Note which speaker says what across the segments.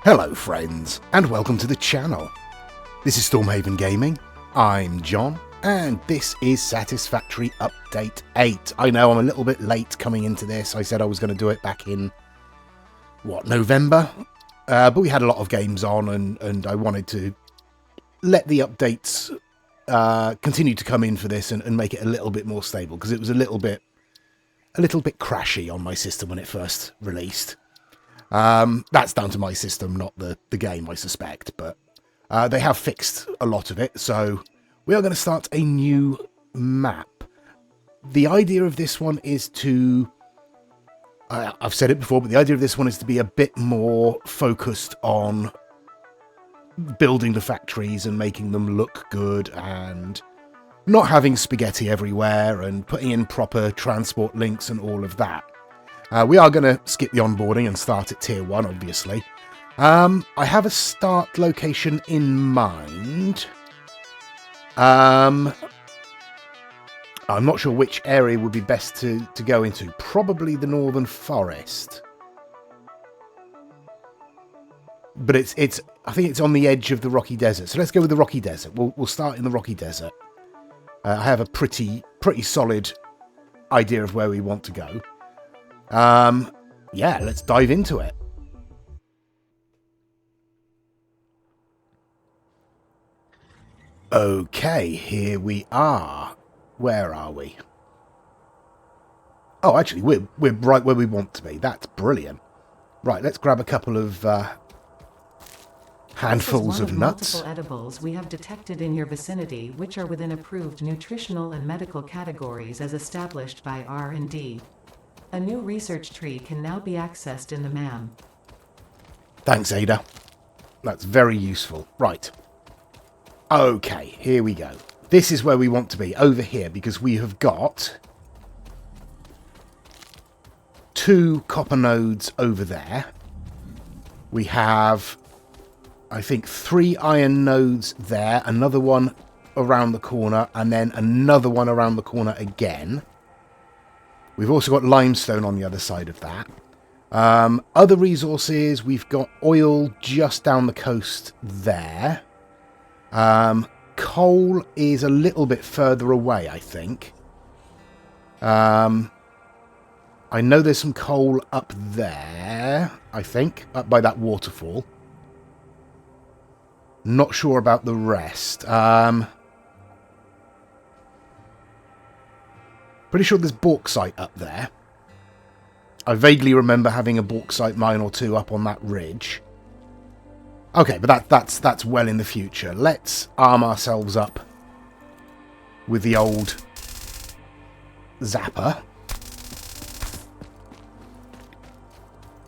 Speaker 1: Hello friends, and welcome to the channel. This is Stormhaven Gaming, I'm John, and this is Satisfactory Update 8. I know I'm a little bit late coming into this. I said I was going to do it back in, November? But we had a lot of games on, and I wanted to let the updates continue to come in for this and make it a little bit more stable, because it was a little bit crashy on my system when it first released. That's down to my system, not the game, I suspect, but they have fixed a lot of it, so we are going to start a new map. The idea of this one is to, I've said it before, but the idea of this one is to be a bit more focused on building the factories and making them look good and not having spaghetti everywhere and putting in proper transport links and all of that. We are going to skip the onboarding and start at tier 1, obviously. I have a start location in mind. I'm not sure which area would be best to go into. Probably the Northern Forest. But I think it's on the edge of the Rocky Desert. So let's go with the Rocky Desert. We'll start in the Rocky Desert. I have a pretty solid idea of where we want to go. Yeah, let's dive into it. Okay, here we are. Where are we? Oh, actually, we're right where we want to be. That's brilliant. Right, let's grab a couple of handfuls of nuts.
Speaker 2: Multiple edibles we have detected in your vicinity, which are within approved nutritional and medical categories as established by R&D. A new research tree can now be accessed in the MAM.
Speaker 1: Thanks, Ada. That's very useful. Right. Okay, here we go. This is where we want to be, over here, because we have got 2 copper nodes over there. We have, I think, 3 iron nodes there, another one around the corner, and then another one around the corner again. We've also got limestone on the other side of that. Other resources, we've got oil just down the coast there. Coal is a little bit further away, I think. I know there's some coal up there, I think, up by that waterfall. Not sure about the rest. Pretty sure there's bauxite up there. I vaguely remember having a bauxite mine or 2 up on that ridge. Okay, but that's well in the future. Let's arm ourselves up with the old zapper.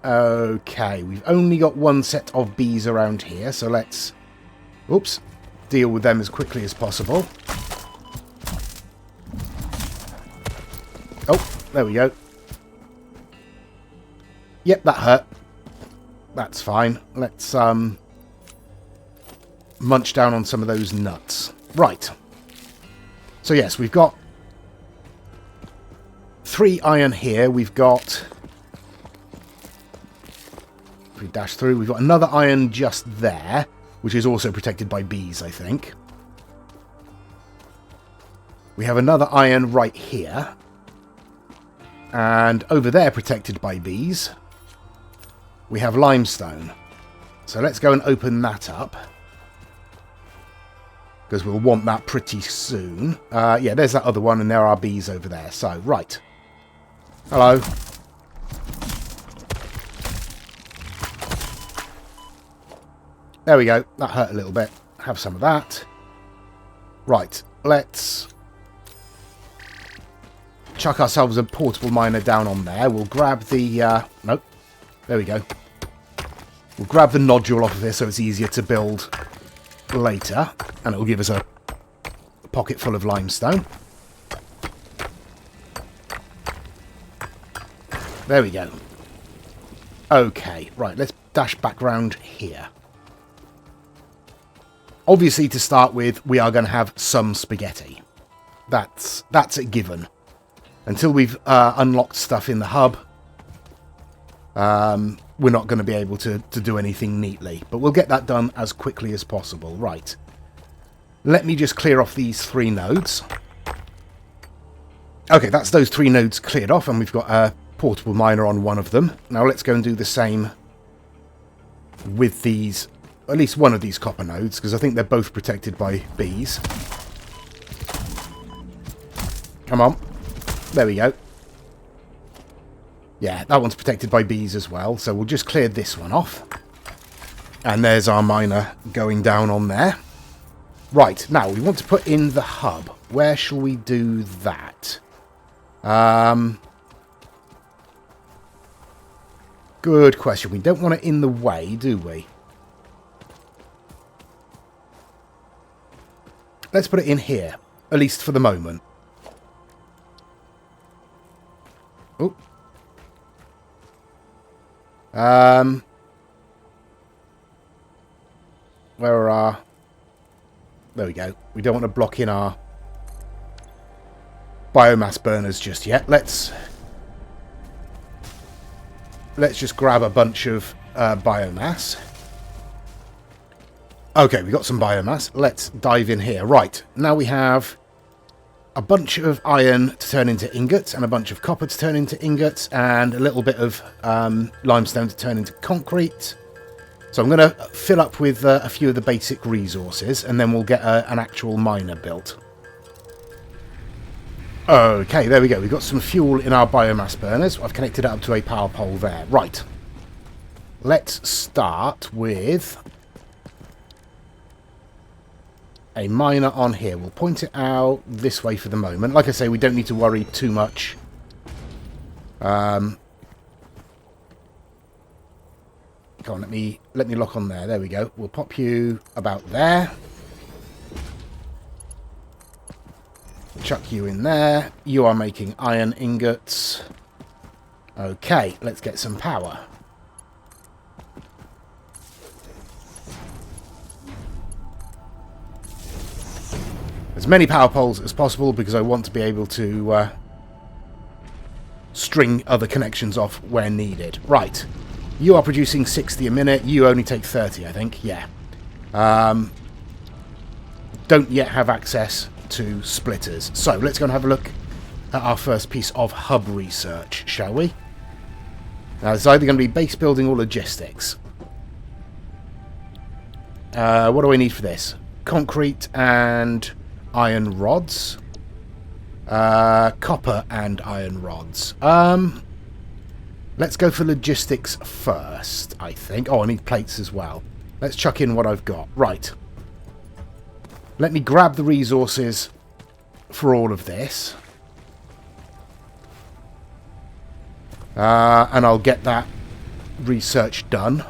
Speaker 1: Okay, we've only got 1 set of bees around here, so let's, deal with them as quickly as possible. Oh, there we go. Yep, that hurt. That's fine. Let's munch down on some of those nuts. Right. So yes, we've got 3 iron here. We've got, if we dash through, we've got another iron just there, which is also protected by bees, I think. We have another iron right here. And over there, protected by bees, we have limestone. So let's go and open that up, because we'll want that pretty soon. Yeah, there's that other one, and there are bees over there. So, right. Hello. There we go. That hurt a little bit. Have some of that. Right. Let's chuck ourselves a portable miner down on there. We'll grab the... nope. There we go. We'll grab the nodule off of here so it's easier to build later. And it will give us a pocket full of limestone. There we go. Okay, right. Let's dash back round here. Obviously, to start with, we are going to have some spaghetti. That's a given. Until we've unlocked stuff in the hub, we're not going to be able to do anything neatly. But we'll get that done as quickly as possible. Right. Let me just clear off these 3 nodes. Okay, that's those 3 nodes cleared off, and we've got a portable miner on one of them. Now let's go and do the same with these, at least one of these copper nodes, because I think they're both protected by bees. Come on. There we go. Yeah, that one's protected by bees as well, so we'll just clear this one off. And there's our miner going down on there. Right, now we want to put in the hub. Where shall we do that? Good question. We don't want it in the way, do we? Let's put it in here, at least for the moment. Oh. Where are our... There we go. We don't want to block in our biomass burners just yet. Let's just grab a bunch of biomass. Okay, we got some biomass. Let's dive in here. Right, now we have a bunch of iron to turn into ingots, and a bunch of copper to turn into ingots, and a little bit of limestone to turn into concrete. So I'm going to fill up with a few of the basic resources, and then we'll get an actual miner built. Okay, there we go. We've got some fuel in our biomass burners. I've connected it up to a power pole there. Right. Let's start with a miner on here. We'll point it out this way for the moment. Like I say, we don't need to worry too much. Come on, let me lock on there. There we go. We'll pop you about there. Chuck you in there. You are making iron ingots. Okay, let's get some power. As many power poles as possible, because I want to be able to string other connections off where needed. Right. You are producing 60 a minute. You only take 30, I think. Yeah. Don't yet have access to splitters. So let's go and have a look at our first piece of hub research, shall we? Now, it's either going to be base building or logistics. What do I need for this? Concrete and iron rods. Copper and iron rods. Let's go for logistics first, I think. Oh, I need plates as well. Let's chuck in what I've got. Right. Let me grab the resources for all of this. And I'll get that research done.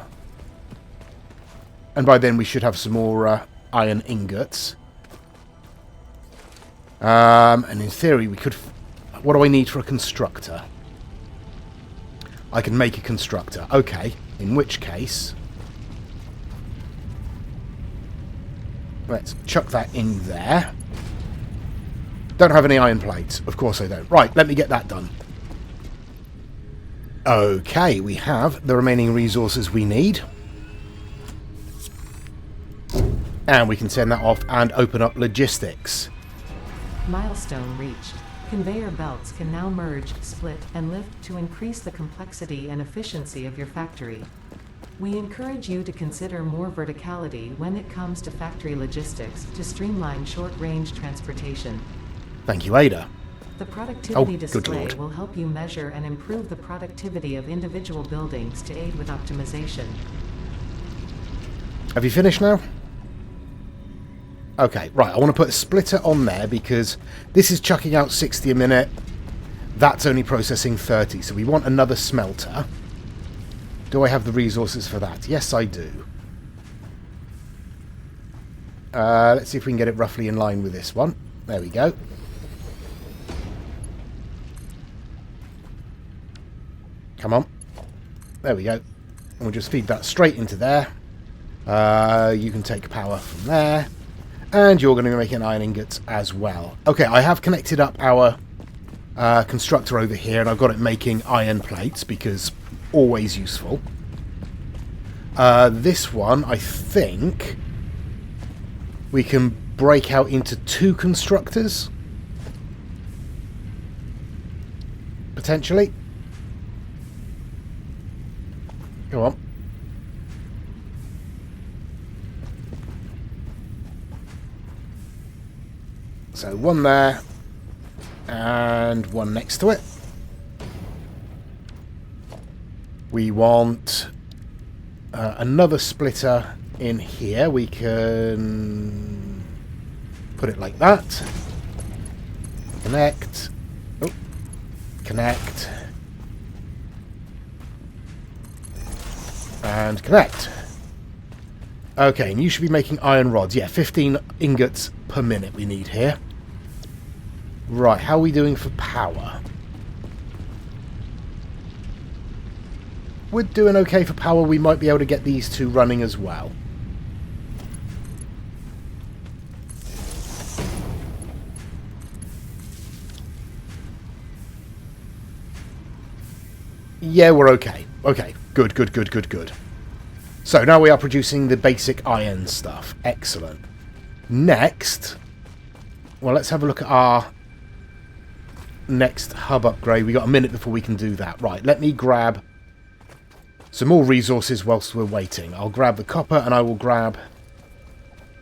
Speaker 1: And by then we should have some more iron ingots. And in theory we could... What do I need for a constructor? I can make a constructor. Okay, in which case... Let's chuck that in there. Don't have any iron plates. Of course I don't. Right, let me get that done. Okay, we have the remaining resources we need. And we can send that off and open up logistics.
Speaker 2: Milestone reached. Conveyor belts can now merge, split, and lift to increase the complexity and efficiency of your factory. We encourage you to consider more verticality when it comes to factory logistics to streamline short-range transportation.
Speaker 1: Thank you, Ada.
Speaker 2: The productivity
Speaker 1: good
Speaker 2: display
Speaker 1: Lord.
Speaker 2: will help you measure and improve the productivity of individual buildings to aid with optimization.
Speaker 1: Have you finished now? Okay, right, I want to put a splitter on there because this is chucking out 60 a minute. That's only processing 30, so we want another smelter. Do I have the resources for that? Yes, I do. Let's see if we can get it roughly in line with this one. There we go. Come on. There we go. And we'll just feed that straight into there. You can take power from there. And you're going to be making iron ingots as well. Okay, I have connected up our constructor over here, and I've got it making iron plates, because always useful. This one, I think, we can break out into 2 constructors. Potentially. Go on. So one there, and one next to it. We want another splitter in here. We can put it like that. Connect. Oh, connect. And connect. Okay, and you should be making iron rods. Yeah, 15 ingots per minute we need here. Right, how are we doing for power? We're doing okay for power. We might be able to get these 2 running as well. Yeah, we're okay. Okay, good, good, good, good, good. So now we are producing the basic iron stuff. Excellent. Next, well, let's have a look at our next hub upgrade. We got a minute before we can do that. Right, let me grab some more resources whilst we're waiting. I'll grab the copper and I will grab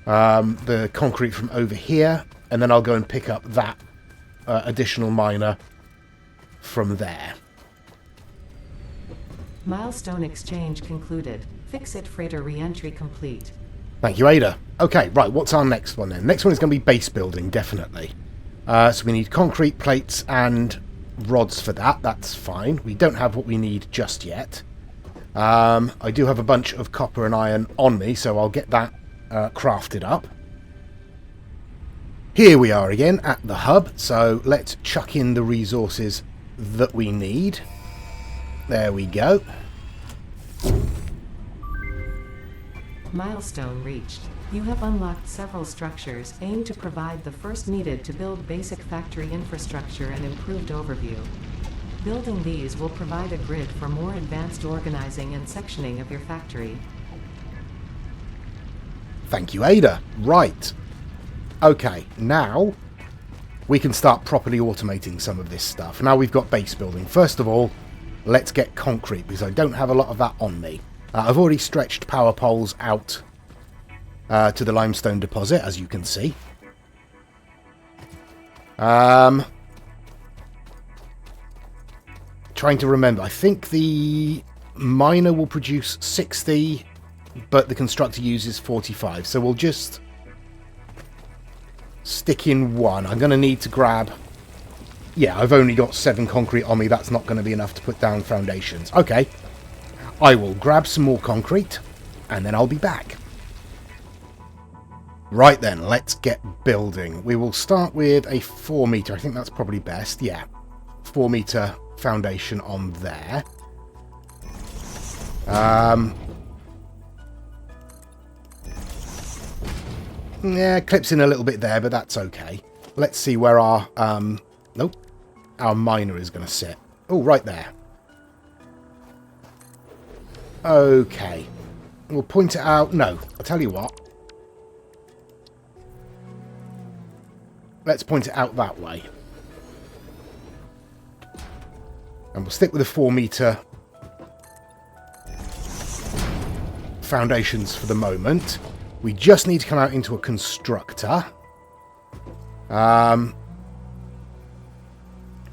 Speaker 1: the concrete from over here, and then I'll go and pick up that additional miner from there.
Speaker 2: Milestone exchange concluded. Fix-it freighter re-entry complete.
Speaker 1: Thank you, Ada. Okay, right, what's our next one then? Next one is going to be base building, definitely. So we need concrete plates and rods for that. That's fine. We don't have what we need just yet. I do have a bunch of copper and iron on me, so I'll get that crafted up. Here we are again at the hub, so let's chuck in the resources that we need. There we go.
Speaker 2: Milestone reached. You have unlocked several structures aimed to provide the first needed to build basic factory infrastructure and improved overview. Building these will provide a grid for more advanced organizing and sectioning of your factory.
Speaker 1: Thank you, Ada. Right. Okay, now we can start properly automating some of this stuff. Now we've got base building. First of all, let's get concrete, because I don't have a lot of that on me. I've already stretched power poles out to the limestone deposit, as you can see. Trying to remember. I think the miner will produce 60, but the constructor uses 45. So we'll just stick in one. I'm going to need to grab... Yeah, I've only got 7 concrete on me. That's not going to be enough to put down foundations. Okay. I will grab some more concrete, and then I'll be back. Right then, let's get building. We will start with a 4 meter. I think that's probably best. Yeah. 4 meter foundation on there. Yeah, clips in a little bit there, but that's okay. Let's see where our... Nope. Our miner is going to sit. Oh, right there. Okay. We'll point it out. No, I'll tell you what. Let's point it out that way. And we'll stick with the 4 meter foundations for the moment. We just need to come out into a constructor.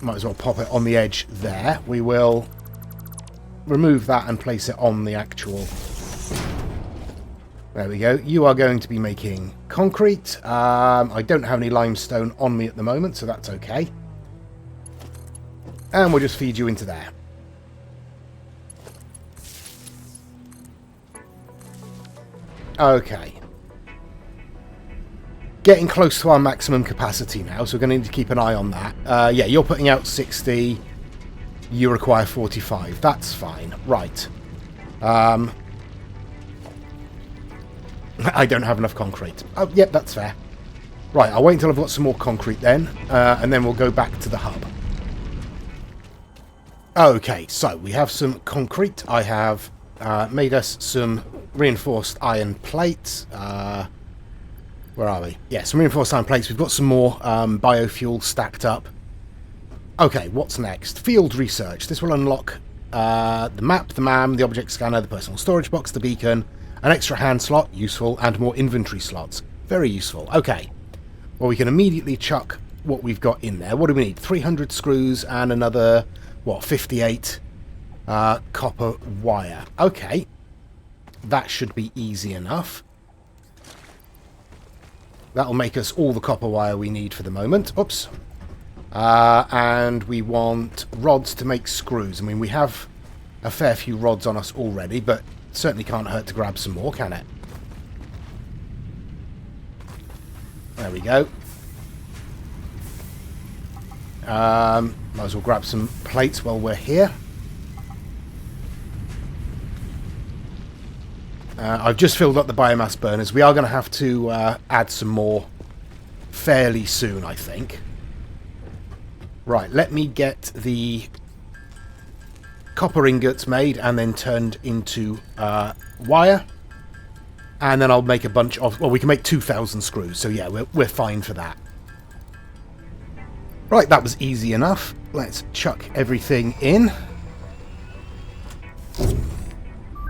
Speaker 1: Might as well pop it on the edge there. We will remove that and place it on the actual... There we go. You are going to be making concrete. I don't have any limestone on me at the moment, so that's okay. And we'll just feed you into there. Okay. Getting close to our maximum capacity now, so we're going to need to keep an eye on that. Yeah, you're putting out 60. You require 45. That's fine. Right. I don't have enough concrete. Oh, yep, that's fair. Right, I'll wait until I've got some more concrete then, and then we'll go back to the hub. Okay, so we have some concrete. I have made us some reinforced iron plates. Where are we? Yeah, some reinforced iron plates. We've got some more biofuel stacked up. Okay, what's next? Field research. This will unlock the map, the MAM, the object scanner, the personal storage box, the beacon, an extra hand slot, useful, and more inventory slots. Very useful. Okay. Well, we can immediately chuck what we've got in there. What do we need? 300 screws and another, what, 58 copper wire. Okay. That should be easy enough. That'll make us all the copper wire we need for the moment. Oops. And we want rods to make screws. I mean, we have a fair few rods on us already, but certainly can't hurt to grab some more, can it? There we go. Might as well grab some plates while we're here. I've just filled up the biomass burners. We are going to have to add some more fairly soon, I think. Right, let me get the copper ingots made and then turned into wire. And then I'll make a bunch of... Well, we can make 2,000 screws, so yeah, we're fine for that. Right, that was easy enough. Let's chuck everything in.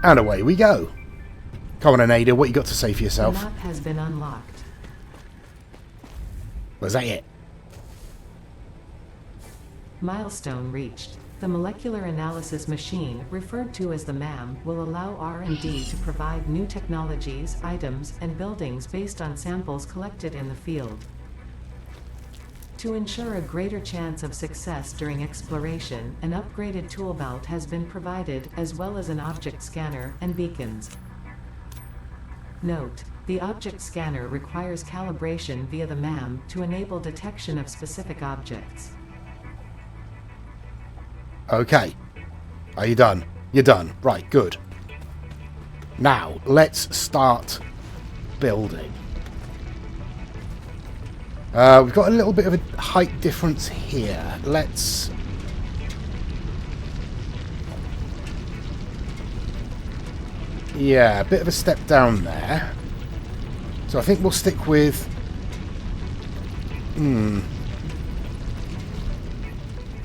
Speaker 1: And away we go. Come on, Ada, what you got to say for yourself?
Speaker 2: The map has been unlocked.
Speaker 1: Was that it?
Speaker 2: Milestone reached. The molecular analysis machine, referred to as the MAM, will allow R&D to provide new technologies, items, and buildings based on samples collected in the field. To ensure a greater chance of success during exploration, an upgraded tool belt has been provided, as well as an object scanner and beacons. Note: the object scanner requires calibration via the MAM to enable detection of specific objects.
Speaker 1: Okay. Are you done? You're done. Right, good. Now, let's start building. We've got a little bit of a height difference here. Let's... Yeah, a bit of a step down there. So I think we'll stick with...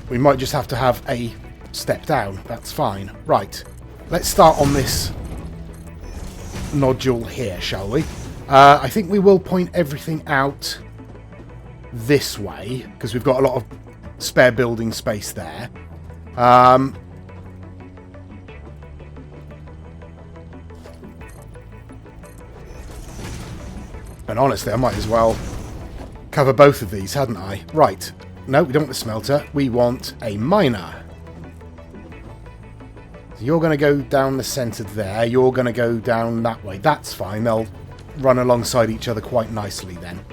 Speaker 1: We might just have to have a step down. That's fine. Right. Let's start on this nodule here, shall we? I think we will point everything out this way, because we've got a lot of spare building space there. And honestly, I might as well cover both of these, hadn't I? Right. No, we don't want the smelter. We want a miner. So you're going to go down the centre there. You're going to go down that way. That's fine. They'll run alongside each other quite nicely then.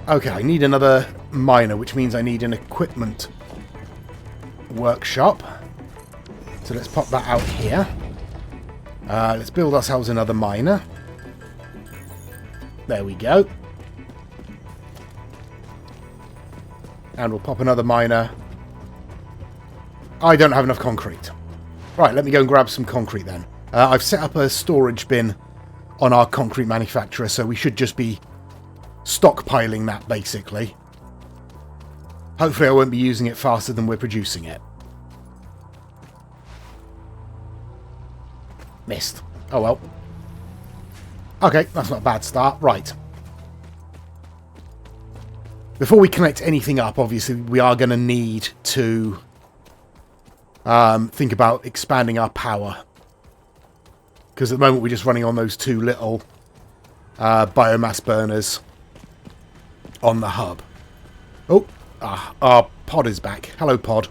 Speaker 1: Okay, I need another miner, which means I need an equipment workshop. So let's pop that out here. Let's build ourselves another miner. There we go. And we'll pop another miner. I don't have enough concrete. Right, let me go and grab some concrete then. I've set up a storage bin on our concrete manufacturer, so we should just be stockpiling that, basically. Hopefully I won't be using it faster than we're producing it. Missed. Oh well. Okay, that's not a bad start. Right. Before we connect anything up, obviously, we are going to need to think about expanding our power. Because at the moment, we're just running on those two little biomass burners on the hub. Oh, our pod is back. Hello, pod.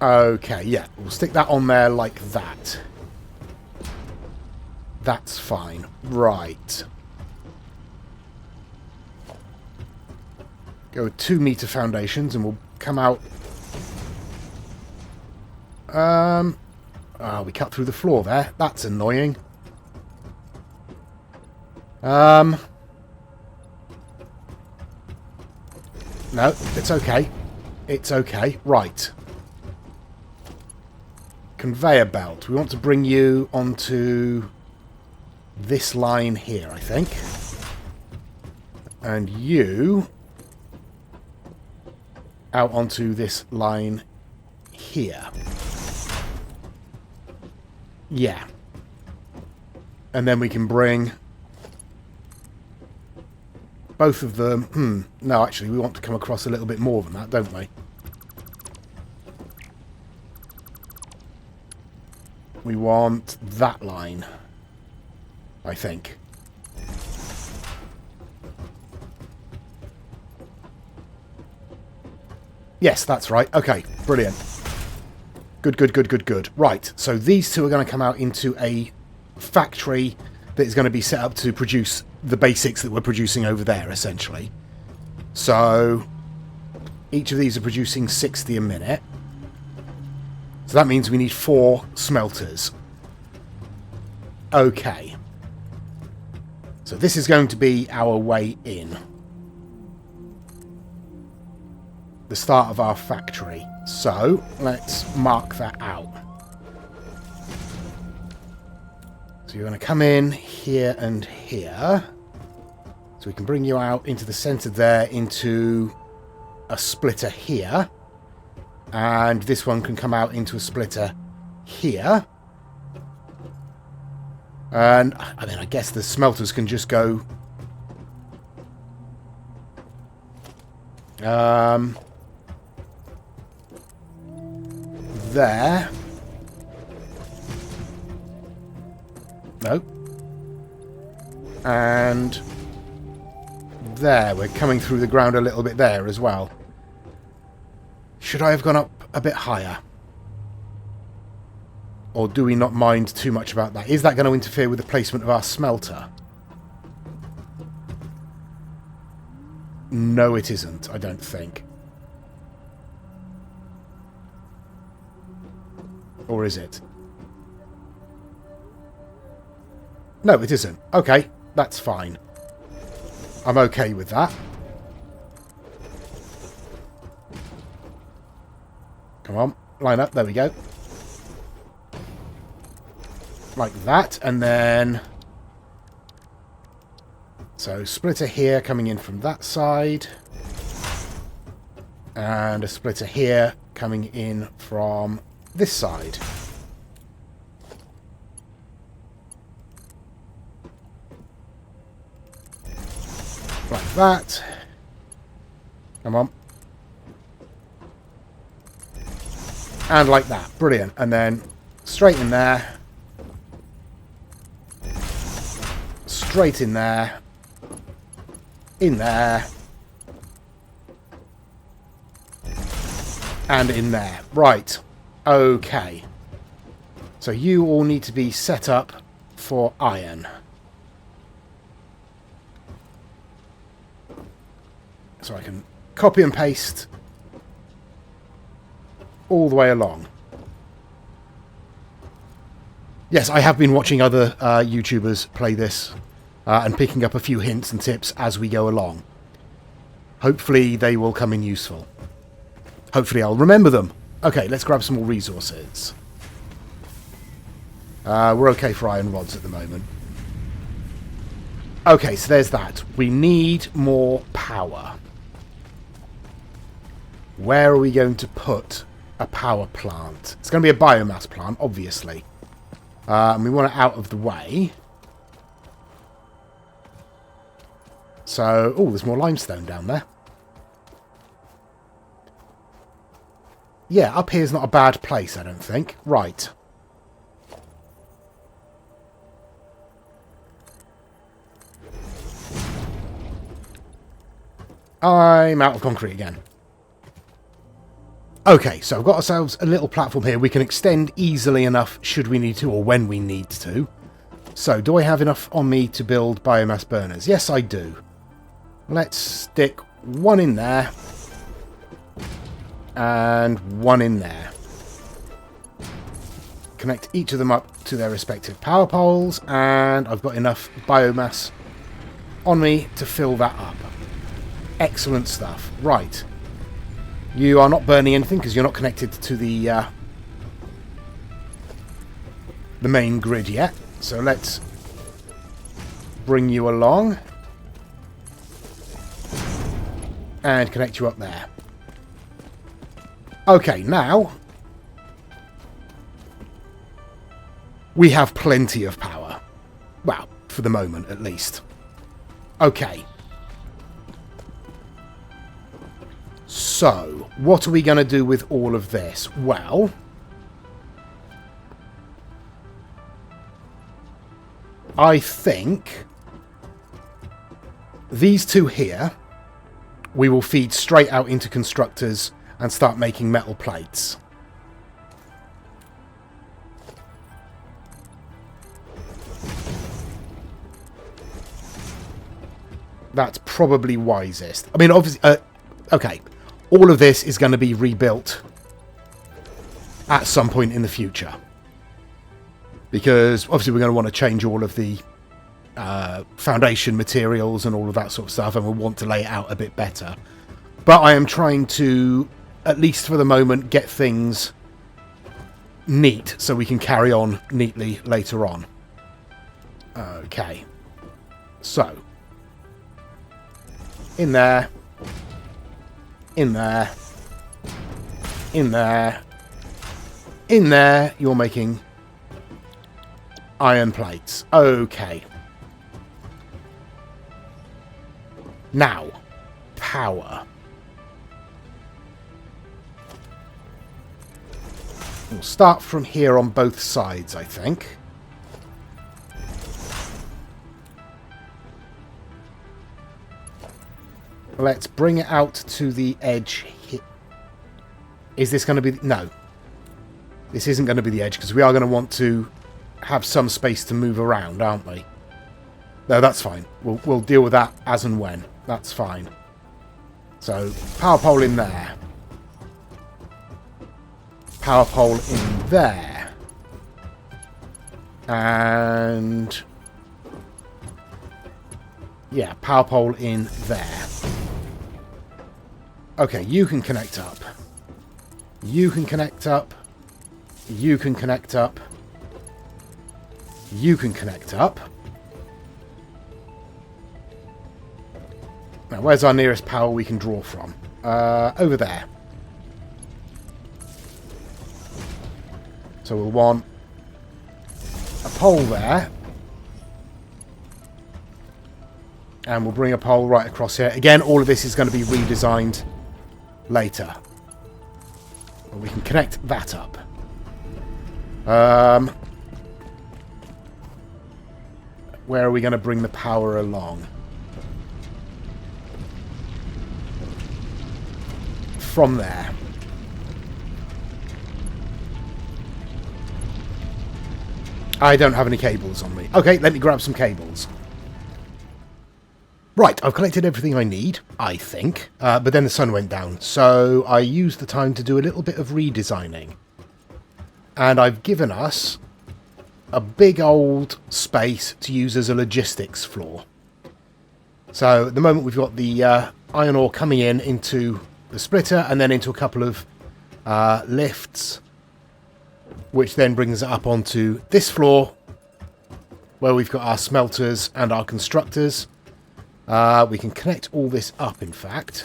Speaker 1: Okay, yeah, we'll stick that on there like that. That's fine. Right. Go with 2 meter foundations and we'll come out... we cut through the floor there. That's annoying. No, it's okay. It's okay. Right. Conveyor belt. We want to bring you onto this line here, I think. And you out onto this line here. Yeah. And then we can bring both of them. No, actually, we want to come across a little bit more than that, don't we? We want that line, I think. Yes, that's right. Okay, brilliant. Good, good, good, good, good. Right, so these two are going to come out into a factory that is going to be set up to produce the basics that we're producing over there, essentially. So each of these are producing 60 a minute. So that means we need 4 smelters. Okay. So this is going to be our way in. The start of our factory. So let's mark that out. So you're going to come in here and here. So we can bring you out into the centre there, into a splitter here. And this one can come out into a splitter here. And, I mean, I guess the smelters can just go... there. No. And there. We're coming through the ground a little bit there as well. Should I have gone up a bit higher? Or do we not mind too much about that? Is that going to interfere with the placement of our smelter? No, it isn't, I don't think. Or is it? No, it isn't. Okay, that's fine. I'm okay with that. Come on, line up. There we go. Like that, and then... So, splitter here coming in from that side. And a splitter here coming in from this side. Like that. Come on. And like that. Brilliant. And then straight in there. Straight in there. In there. And in there. Right. Okay. So you all need to be set up for iron. So I can copy and paste all the way along. Yes, I have been watching other YouTubers play this and picking up a few hints and tips as we go along. Hopefully they will come in useful. Hopefully I'll remember them. Okay, let's grab some more resources. We're okay for iron rods at the moment. Okay, so there's that. We need more power. Where are we going to put a power plant? It's going to be a biomass plant, obviously. And we want it out of the way. So, oh, there's more limestone down there. Yeah, up here's not a bad place, I don't think. Right. I'm out of concrete again. Okay, so we've got ourselves a little platform here. We can extend easily enough should we need to, or when we need to. So, do I have enough on me to build biomass burners? Yes, I do. Let's stick one in there. And one in there. Connect each of them up to their respective power poles. And I've got enough biomass on me to fill that up. Excellent stuff. Right. You are not burning anything because you're not connected to the main grid yet. So let's bring you along and connect you up there. Okay, now we have plenty of power. Well, for the moment at least. Okay. So, what are we going to do with all of this? Well, I think these two here we will feed straight out into constructors and start making metal plates. That's probably wisest. I mean, obviously, okay, all of this is going to be rebuilt at some point in the future. Because, obviously, we're going to want to change all of the foundation materials and all of that sort of stuff, and we'll want to lay it out a bit better. But I am trying to, at least for the moment, get things neat so we can carry on neatly later on. Okay. So. In there. In there. In there. In there. You're making iron plates. Okay. Now. Power. We'll start from here on both sides, I think. Let's bring it out to the edge here. Is this going to be... No. This isn't going to be the edge, because we are going to want to have some space to move around, aren't we? No, that's fine. We'll deal with that as and when. That's fine. So, power pole in there. Power pole in there. And... yeah, power pole in there. Okay, you can connect up. You can connect up. You can connect up. You can connect up. Now, where's our nearest power we can draw from? Over there. So we'll want a pole there. And we'll bring a pole right across here. Again, all of this is going to be redesigned later. Well, we can connect that up. Where are we going to bring the power along? From there. I don't have any cables on me. Okay, let me grab some cables. Right, I've collected everything I need, I think, but then the sun went down, so I used the time to do a little bit of redesigning. And I've given us a big old space to use as a logistics floor. So at the moment we've got the iron ore coming in into the splitter and then into a couple of lifts, which then brings it up onto this floor where we've got our smelters and our constructors. We can connect all this up, in fact.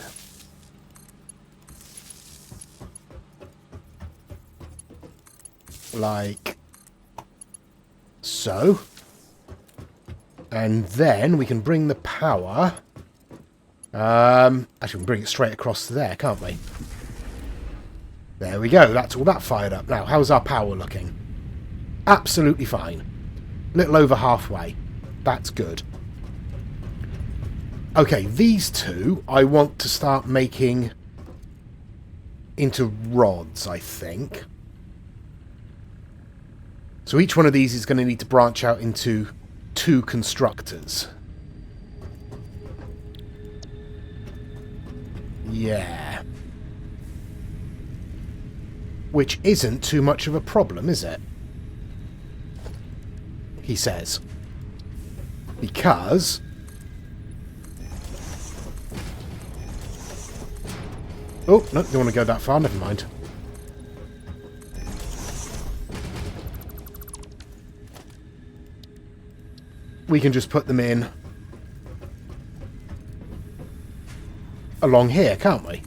Speaker 1: Like so. And then we can bring the power. Actually, we can bring it straight across to there, can't we? There we go. That's all that fired up. Now, how's our power looking? Absolutely fine. Little over halfway. That's good. Okay, these two I want to start making into rods, I think. So each one of these is going to need to branch out into 2 constructors. Yeah. Which isn't too much of a problem, is it? He says. Because Oh, no, don't want to go that far. Never mind. We can just put them in along here, can't we?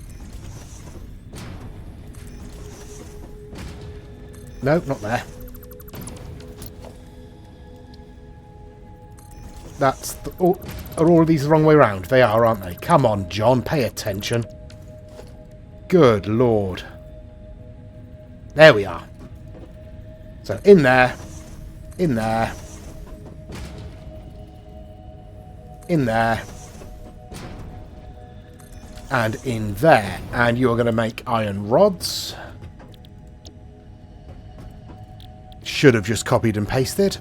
Speaker 1: No, not there. That's... oh, are all of these the wrong way round? They are, aren't they? Come on, John, pay attention. Good lord. There we are. So, in there. In there. In there. And in there. And you're going to make iron rods. Should have just copied and pasted.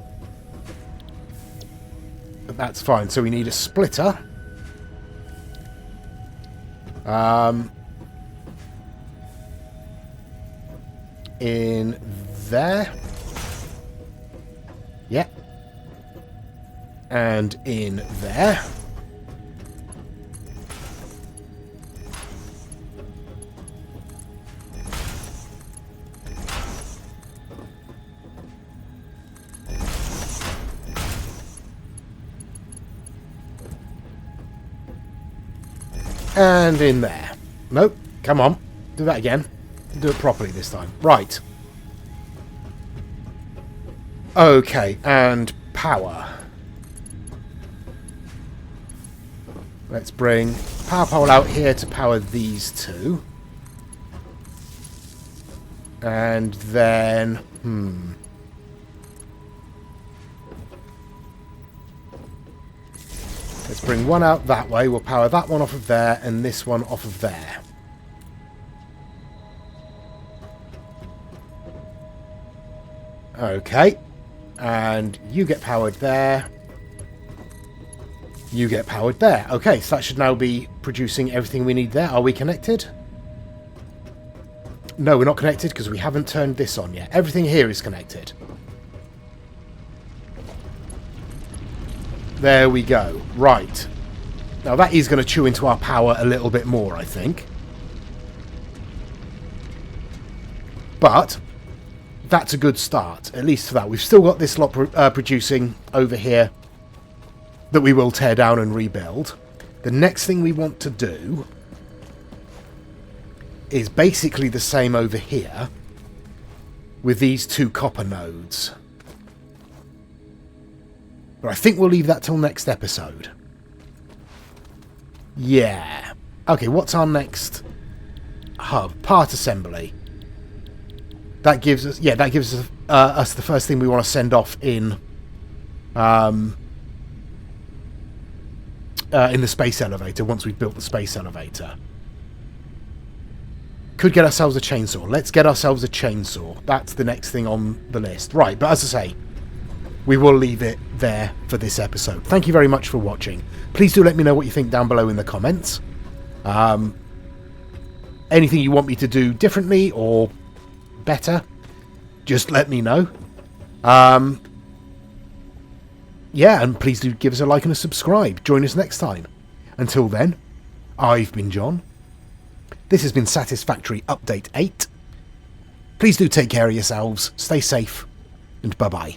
Speaker 1: But that's fine. So we need a splitter. In there. Yeah. And in there. And in there. Nope. Come on. Do that again. Do it properly this time. Right. Okay. And power. Let's bring power pole out here to power these two. And then... let's bring one out that way. We'll power that one off of there and this one off of there. Okay. And you get powered there. You get powered there. Okay, so that should now be producing everything we need there. Are we connected? No, we're not connected because we haven't turned this on yet. Everything here is connected. There we go. Right. Now that is going to chew into our power a little bit more, I think. But that's a good start, at least for that. We've still got this lot producing over here that we will tear down and rebuild. The next thing we want to do is basically the same over here with these two copper nodes. But I think we'll leave that till next episode. Yeah. Okay, what's our next hub? Part assembly. That gives us... yeah, that gives us the first thing we want to send off in the space elevator once we've built the space elevator. Could get ourselves a chainsaw. Let's get ourselves a chainsaw. That's the next thing on the list. Right, but as I say, we will leave it there for this episode. Thank you very much for watching. Please do let me know what you think down below in the comments. Anything you want me to do differently or better, just let me know. Yeah, and please do give us a like and a subscribe. Join us next time. Until then, I've been John. This has been Satisfactory Update 8. Please do take care of yourselves, stay safe, and bye-bye.